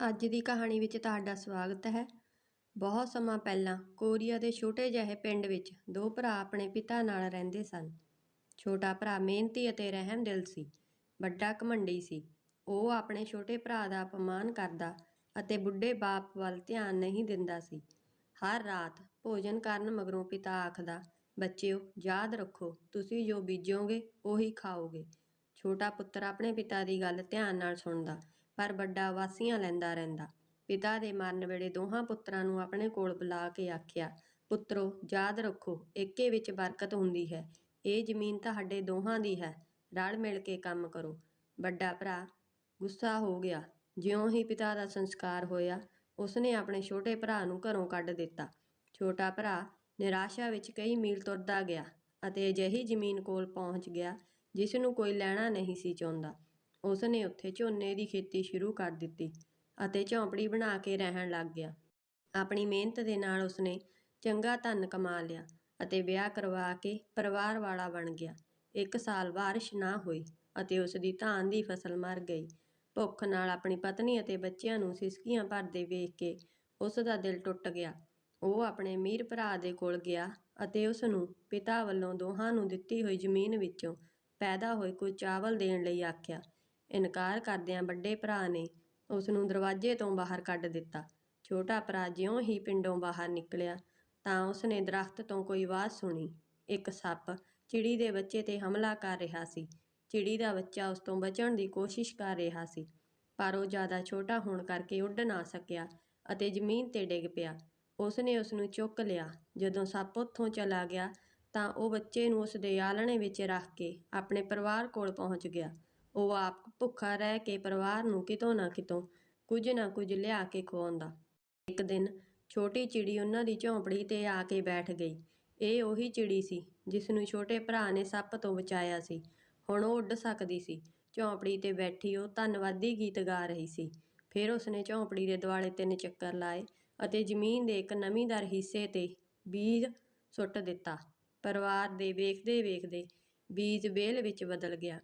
ਅੱਜ ਦੀ ਕਹਾਣੀ ਵਿੱਚ ਤੁਹਾਡਾ ਸਵਾਗਤ ਹੈ। ਬਹੁਤ ਸਮਾਂ ਪਹਿਲਾਂ ਕੋਰੀਆ ਦੇ ਛੋਟੇ ਜਿਹੇ ਪਿੰਡ ਵਿੱਚ ਦੋ ਭਰਾ ਆਪਣੇ ਪਿਤਾ ਨਾਲ ਰਹਿੰਦੇ ਸਨ। ਛੋਟਾ ਭਰਾ ਮਿਹਨਤੀ ਅਤੇ ਰਹਿਮਦਿਲ ਸੀ। ਵੱਡਾ ਘਮੰਡੀ ਸੀ। ਉਹ ਆਪਣੇ ਛੋਟੇ ਭਰਾ ਦਾ ਅਪਮਾਨ ਕਰਦਾ ਅਤੇ ਬੁੱਢੇ ਬਾਪ ਵੱਲ ਧਿਆਨ ਨਹੀਂ ਦਿੰਦਾ ਸੀ। ਹਰ ਰਾਤ ਭੋਜਨ ਕਰਨ ਮਗਰੋਂ ਪਿਤਾ ਆਖਦਾ, "ਬੱਚਿਓ, ਯਾਦ ਰੱਖੋ, ਤੁਸੀਂ ਜੋ ਬੀਜੋਗੇ ਉਹੀ ਖਾਓਗੇ।" ਛੋਟਾ ਪੁੱਤਰ ਆਪਣੇ ਪਿਤਾ ਦੀ ਗੱਲ ਧਿਆਨ ਨਾਲ ਸੁਣਦਾ, ਪਰ ਵੱਡਾ ਵਾਸੀਆਂ ਲੈਂਦਾ ਰਹਿੰਦਾ। ਪਿਤਾ ਦੇ ਮਰਨ ਵੇਲੇ ਦੋਹਾਂ ਪੁੱਤਰਾਂ ਨੂੰ ਆਪਣੇ ਕੋਲ ਬੁਲਾ ਕੇ ਆਖਿਆ, "ਪੁੱਤਰੋ, ਯਾਦ ਰੱਖੋ, ਏਕੇ ਵਿੱਚ ਬਰਕਤ ਹੁੰਦੀ ਹੈ। ਇਹ ਜ਼ਮੀਨ ਤੁਹਾਡੇ ਦੋਹਾਂ ਦੀ ਹੈ। ਰਲ ਮਿਲ ਕੇ ਕੰਮ ਕਰੋ।" ਵੱਡਾ ਭਰਾ ਗੁੱਸਾ ਹੋ ਗਿਆ। ਜਿਉਂ ਹੀ ਪਿਤਾ ਦਾ ਸੰਸਕਾਰ ਹੋਇਆ, ਉਸਨੇ ਆਪਣੇ ਛੋਟੇ ਭਰਾ ਨੂੰ ਘਰੋਂ ਕੱਢ ਦਿੱਤਾ। ਛੋਟਾ ਭਰਾ ਨਿਰਾਸ਼ਾ ਵਿੱਚ ਕਈ ਮੀਲ ਤੁਰਦਾ ਗਿਆ ਅਤੇ ਅਜਿਹੀ ਜ਼ਮੀਨ ਕੋਲ ਪਹੁੰਚ ਗਿਆ ਜਿਸ ਨੂੰ ਕੋਈ ਲੈਣਾ ਨਹੀਂ ਸੀ ਚਾਹੁੰਦਾ। ਉਸਨੇ ਉੱਥੇ ਝੋਨੇ ਦੀ ਖੇਤੀ ਸ਼ੁਰੂ ਕਰ ਦਿੱਤੀ ਅਤੇ ਝੌਂਪੜੀ ਬਣਾ ਕੇ ਰਹਿਣ ਲੱਗ ਗਿਆ। ਆਪਣੀ ਮਿਹਨਤ ਦੇ ਨਾਲ ਉਸਨੇ ਚੰਗਾ ਧਨ ਕਮਾ ਲਿਆ ਅਤੇ ਵਿਆਹ ਕਰਵਾ ਕੇ ਪਰਿਵਾਰ ਵਾਲਾ ਬਣ ਗਿਆ। ਇੱਕ ਸਾਲ ਬਾਰਿਸ਼ ਨਾ ਹੋਈ ਅਤੇ ਉਸਦੀ ਧਾਨ ਦੀ ਫਸਲ ਮਰ ਗਈ। ਭੁੱਖ ਨਾਲ ਆਪਣੀ ਪਤਨੀ ਅਤੇ ਬੱਚਿਆਂ ਨੂੰ ਸਿਸਕੀਆਂ ਭਰਦੇ ਵੇਖ ਕੇ ਉਸ ਦਾ ਦਿਲ ਟੁੱਟ ਗਿਆ। ਉਹ ਆਪਣੇ ਅਮੀਰ ਭਰਾ ਦੇ ਕੋਲ ਗਿਆ ਅਤੇ ਉਸ ਨੂੰ ਪਿਤਾ ਵੱਲੋਂ ਦੋਹਾਂ ਨੂੰ ਦਿੱਤੀ ਹੋਈ ਜ਼ਮੀਨ ਵਿੱਚੋਂ ਪੈਦਾ ਹੋਏ ਕੁਝ ਚਾਵਲ ਦੇਣ ਲਈ ਆਖਿਆ। ਇਨਕਾਰ ਕਰਦਿਆਂ ਵੱਡੇ ਭਰਾ ਨੇ ਉਸ ਨੂੰ ਦਰਵਾਜ਼ੇ ਤੋਂ ਬਾਹਰ ਕੱਢ ਦਿੱਤਾ। ਛੋਟਾ ਭਰਾ ਜਿਉਂ ਹੀ ਪਿੰਡੋਂ ਬਾਹਰ ਨਿਕਲਿਆ ਤਾਂ ਉਸਨੇ ਦਰਖਤ ਤੋਂ ਕੋਈ ਆਵਾਜ਼ ਸੁਣੀ। ਇੱਕ ਸੱਪ ਚਿੜੀ ਦੇ ਬੱਚੇ 'ਤੇ ਹਮਲਾ ਕਰ ਰਿਹਾ ਸੀ। ਚਿੜੀ ਦਾ ਬੱਚਾ ਉਸ ਤੋਂ ਬਚਣ ਦੀ ਕੋਸ਼ਿਸ਼ ਕਰ ਰਿਹਾ ਸੀ, ਪਰ ਉਹ ਜ਼ਿਆਦਾ ਛੋਟਾ ਹੋਣ ਕਰਕੇ ਉੱਡ ਨਾ ਸਕਿਆ ਅਤੇ ਜ਼ਮੀਨ 'ਤੇ ਡਿੱਗ ਪਿਆ। ਉਸਨੇ ਉਸ ਨੂੰ ਚੁੱਕ ਲਿਆ। ਜਦੋਂ ਸੱਪ ਉੱਥੋਂ ਚਲਾ ਗਿਆ ਤਾਂ ਉਹ ਬੱਚੇ ਨੂੰ ਉਸਦੇ ਆਲਣੇ ਵਿੱਚ ਰੱਖ ਕੇ ਆਪਣੇ ਪਰਿਵਾਰ ਕੋਲ ਪਹੁੰਚ ਗਿਆ। ਉਹ ਆਪ ਭੁੱਖਾ ਰਹਿ ਕੇ ਪਰਿਵਾਰ ਨੂੰ ਕਿਤੋਂ ਨਾ ਕਿਤੋਂ ਕੁਝ ਨਾ ਕੁਝ ਲਿਆ ਕੇ ਖਵਾਉਂਦਾ। ਇੱਕ ਦਿਨ ਛੋਟੀ ਚਿੜੀ ਉਹਨਾਂ ਦੀ ਝੌਂਪੜੀ 'ਤੇ ਆ ਕੇ ਬੈਠ ਗਈ। ਇਹ ਉਹੀ ਚਿੜੀ ਸੀ ਜਿਸ ਨੂੰ ਛੋਟੇ ਭਰਾ ਨੇ ਸੱਪ ਤੋਂ ਬਚਾਇਆ ਸੀ। ਹੁਣ ਉਹ ਉੱਡ ਸਕਦੀ ਸੀ। ਝੌਂਪੜੀ 'ਤੇ ਬੈਠੀ ਉਹ ਧੰਨਵਾਦੀ ਗੀਤ ਗਾ ਰਹੀ ਸੀ। ਫਿਰ ਉਸਨੇ ਝੌਂਪੜੀ ਦੇ ਦੁਆਲੇ 3 ਚੱਕਰ ਲਾਏ ਅਤੇ ਜ਼ਮੀਨ ਦੇ ਇੱਕ ਨਮੀਦਾਰ ਹਿੱਸੇ 'ਤੇ ਬੀਜ ਸੁੱਟ ਦਿੱਤਾ। ਪਰਿਵਾਰ ਦੇ ਵੇਖਦੇ ਵੇਖਦੇ ਬੀਜ ਵੇਲ ਵਿੱਚ ਬਦਲ ਗਿਆ।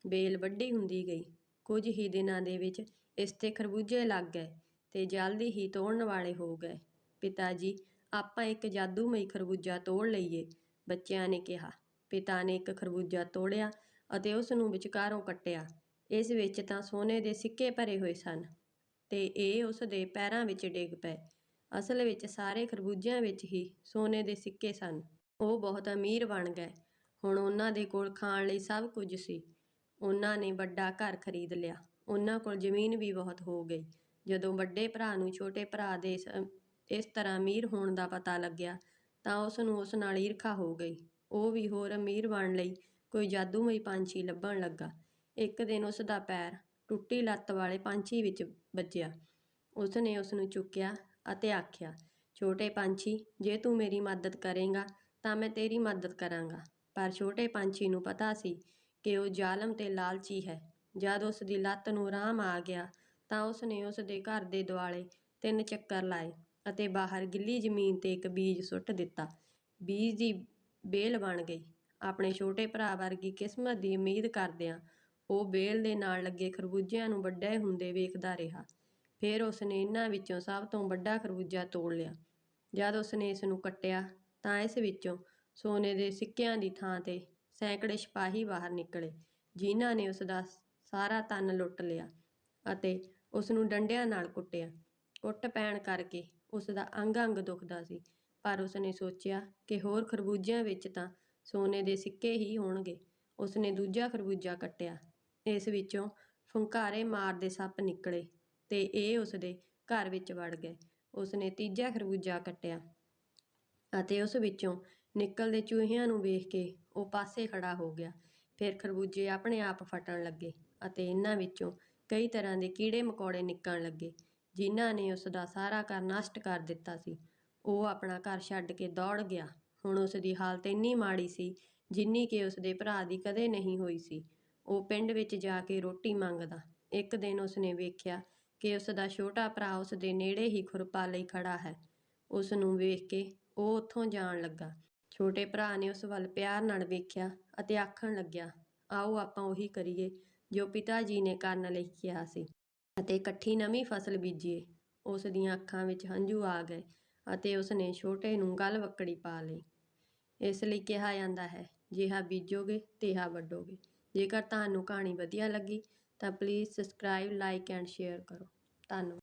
ਵੇਲ ਵੱਡੀ ਹੁੰਦੀ ਗਈ। ਕੁਝ ਹੀ ਦਿਨਾਂ ਦੇ ਵਿੱਚ ਇਸ 'ਤੇ ਖਰਬੂਜੇ ਲੱਗ ਗਏ ਤੇ ਜਲਦੀ ਹੀ ਤੋੜਨ ਵਾਲੇ ਹੋ ਗਏ। "ਪਿਤਾ ਜੀ, ਆਪਾਂ ਇੱਕ ਜਾਦੂਮਈ ਖਰਬੂਜਾ ਤੋੜ ਲਈਏ," ਬੱਚਿਆਂ ਨੇ ਕਿਹਾ। ਪਿਤਾ ਨੇ ਇੱਕ ਖਰਬੂਜਾ ਤੋੜਿਆ ਅਤੇ ਉਸ ਨੂੰ ਵਿਚਕਾਰੋਂ ਕੱਟਿਆ। ਇਸ ਵਿੱਚ ਤਾਂ ਸੋਨੇ ਦੇ ਸਿੱਕੇ ਭਰੇ ਹੋਏ ਸਨ ਤੇ ਇਹ ਉਸ ਦੇ ਪੈਰਾਂ ਵਿੱਚ ਡਿੱਗ ਪਏ। ਅਸਲ ਵਿੱਚ ਸਾਰੇ ਖਰਬੂਜਿਆਂ ਵਿੱਚ ਹੀ ਸੋਨੇ ਦੇ ਸਿੱਕੇ ਸਨ। ਉਹ ਬਹੁਤ ਅਮੀਰ ਬਣ ਗਏ। ਹੁਣ ਉਹਨਾਂ ਦੇ ਕੋਲ ਖਾਣ ਲਈ ਸਭ ਕੁਝ ਸੀ। ਉਹਨਾਂ ਨੇ ਵੱਡਾ ਘਰ ਖਰੀਦ ਲਿਆ। ਉਹਨਾਂ ਕੋਲ ਜ਼ਮੀਨ ਵੀ ਬਹੁਤ ਹੋ ਗਈ। ਜਦੋਂ ਵੱਡੇ ਭਰਾ ਨੂੰ ਛੋਟੇ ਭਰਾ ਦੇ ਇਸ ਤਰ੍ਹਾਂ ਅਮੀਰ ਹੋਣ ਦਾ ਪਤਾ ਲੱਗਿਆ ਤਾਂ ਉਸ ਨੂੰ ਉਸ ਨਾਲ ਈਰਖਾ ਹੋ ਗਈ। ਉਹ ਵੀ ਹੋਰ ਅਮੀਰ ਬਣਨ ਲਈ ਕੋਈ ਜਾਦੂਮਈ ਪੰਛੀ ਲੱਭਣ ਲੱਗਾ। ਇੱਕ ਦਿਨ ਉਸ ਦਾ ਪੈਰ ਟੁੱਟੀ ਲੱਤ ਵਾਲੇ ਪੰਛੀ ਵਿੱਚ ਵੱਜਿਆ। ਉਸਨੇ ਉਸ ਨੂੰ ਚੁੱਕਿਆ ਅਤੇ ਆਖਿਆ, "ਛੋਟੇ ਪੰਛੀ, ਜੇ ਤੂੰ ਮੇਰੀ ਮਦਦ ਕਰੇਂਗਾ ਤਾਂ ਮੈਂ ਤੇਰੀ ਮਦਦ ਕਰਾਂਗਾ।" ਪਰ ਛੋਟੇ ਪੰਛੀ ਨੂੰ ਪਤਾ ਸੀ ਕਿ ਉਹ ਜ਼ਾਲਮ ਤੇ ਲਾਲਚੀ ਹੈ। ਜਦ ਉਸ ਦੀ ਲੱਤ ਨੂੰ ਆਰਾਮ ਆ ਗਿਆ ਤਾਂ ਉਸਨੇ ਉਸ ਦੇ ਘਰ ਦੇ ਦੁਆਲੇ 3 ਚੱਕਰ ਲਾਏ ਅਤੇ ਬਾਹਰ ਗਿੱਲੀ ਜ਼ਮੀਨ 'ਤੇ ਇੱਕ ਬੀਜ ਸੁੱਟ ਦਿੱਤਾ। ਬੀਜ ਦੀ ਬੇਲ ਬਣ ਗਈ। ਆਪਣੇ ਛੋਟੇ ਭਰਾ ਵਰਗੀ ਕਿਸਮਤ ਦੀ ਉਮੀਦ ਕਰਦਿਆਂ ਉਹ ਬੇਲ ਦੇ ਨਾਲ ਲੱਗੇ ਖਰਬੂਜਿਆਂ ਨੂੰ ਵੱਡੇ ਹੁੰਦੇ ਵੇਖਦਾ ਰਿਹਾ। ਫਿਰ ਉਸਨੇ ਇਹਨਾਂ ਵਿੱਚੋਂ ਸਭ ਤੋਂ ਵੱਡਾ ਖਰਬੂਜਾ ਤੋੜ ਲਿਆ। ਜਦ ਉਸਨੇ ਇਸ ਨੂੰ ਕੱਟਿਆ ਤਾਂ ਇਸ ਵਿੱਚੋਂ ਸੋਨੇ ਦੇ ਸਿੱਕਿਆਂ ਦੀ ਥਾਂ 'ਤੇ ਸੈਂਕੜੇ ਸਿਪਾਹੀ ਬਾਹਰ ਨਿਕਲੇ, ਜਿਨ੍ਹਾਂ ਨੇ ਉਸ ਦਾ ਸਾਰਾ ਧਨ ਲੁੱਟ ਲਿਆ ਅਤੇ ਉਸ ਨੂੰ ਡੰਡਿਆਂ ਨਾਲ ਕੁੱਟਿਆ। ਕੁੱਟ ਪੈਣ ਕਰਕੇ ਉਸ ਦਾ ਅੰਗ-ਅੰਗ ਦੁਖਦਾ ਸੀ, ਪਰ ਉਸਨੇ ਸੋਚਿਆ ਕਿ ਹੋਰ ਖਰਬੂਜਿਆਂ ਵਿੱਚ ਤਾਂ ਸੋਨੇ ਦੇ ਸਿੱਕੇ ਹੀ ਹੋਣਗੇ। ਉਸਨੇ ਦੂਜਾ ਖਰਬੂਜਾ ਕੱਟਿਆ। ਇਸ ਵਿੱਚੋਂ ਫੁੰਕਾਰੇ ਮਾਰਦੇ ਸੱਪ ਨਿਕਲੇ ਤੇ ਇਹ ਉਸ ਦੇ ਘਰ ਵਿੱਚ ਵੜ ਗਏ। ਉਸਨੇ ਤੀਜਾ ਖਰਬੂਜਾ ਕੱਟਿਆ ਅਤੇ ਉਸ ਵਿੱਚੋਂ ਨਿਕਲਦੇ ਚੂਹਿਆਂ ਨੂੰ ਵੇਖ ਕੇ ਉਹ ਪਾਸੇ ਖੜਾ ਹੋ ਗਿਆ। ਫਿਰ ਖਰਬੂਜੇ ਆਪਣੇ ਆਪ ਫਟਣ ਲੱਗੇ ਅਤੇ ਇਹਨਾਂ ਵਿੱਚੋਂ ਕਈ ਤਰ੍ਹਾਂ ਦੇ ਕੀੜੇ ਮਕੌੜੇ ਨਿਕਲਣ ਲੱਗੇ, ਜਿਨ੍ਹਾਂ ਨੇ ਉਸ ਦਾ ਸਾਰਾ ਘਰ ਨਸ਼ਟ ਕਰ ਦਿੱਤਾ ਸੀ। ਉਹ ਆਪਣਾ ਘਰ ਛੱਡ ਕੇ ਦੌੜ ਗਿਆ। ਹੁਣ ਉਸ ਦੀ ਹਾਲਤ ਇੰਨੀ ਮਾੜੀ ਸੀ ਜਿੰਨੀ ਕਿ ਉਸ ਦੇ ਭਰਾ ਦੀ ਕਦੇ ਨਹੀਂ ਹੋਈ ਸੀ। ਉਹ ਪਿੰਡ ਵਿੱਚ ਜਾ ਕੇ ਰੋਟੀ ਮੰਗਦਾ। ਇੱਕ ਦਿਨ ਉਸਨੇ ਵੇਖਿਆ ਕਿ ਉਸ ਦਾ ਛੋਟਾ ਭਰਾ ਉਸ ਦੇ ਨੇੜੇ ਹੀ ਖੁਰਪਾ ਲਈ ਖੜਾ ਹੈ। ਉਸ ਨੂੰ ਵੇਖ ਕੇ ਉਹ ਉੱਥੋਂ ਜਾਣ ਲੱਗਾ। ਛੋਟੇ ਭਰਾ ਨੇ ਉਸ ਵੱਲ ਪਿਆਰ ਨਾਲ ਵੇਖਿਆ ਅਤੇ ਆਖਣ ਲੱਗਿਆ, "ਆਓ ਆਪਾਂ ਉਹੀ ਕਰੀਏ ਜੋ ਪਿਤਾ ਜੀ ਨੇ ਕਰਨ ਲਈ ਕਿਹਾ ਸੀ।" ਅਤੇ ਇਕੱਠੀ ਨਵੀਂ ਫਸਲ ਬੀਜੀਏ। ਉਸ ਦੀਆਂ ਅੱਖਾਂ ਵਿੱਚ ਹੰਝੂ ਆ ਗਏ ਅਤੇ ਉਸਨੇ ਛੋਟੇ ਨੂੰ ਗਲ-ਵੱਕੜੀ ਪਾ ਲਈ। ਇਸ ਲਈ ਕਿਹਾ ਜਾਂਦਾ ਹੈ, ਜਿਹਾ ਬੀਜੋਗੇ ਤਿਹਾ ਵੱਢੋਗੇ। ਜੇਕਰ ਤੁਹਾਨੂੰ ਕਹਾਣੀ ਵਧੀਆ ਲੱਗੀ ਤਾਂ please subscribe, like and share ਕਰੋ। ਧੰਨਵਾਦ।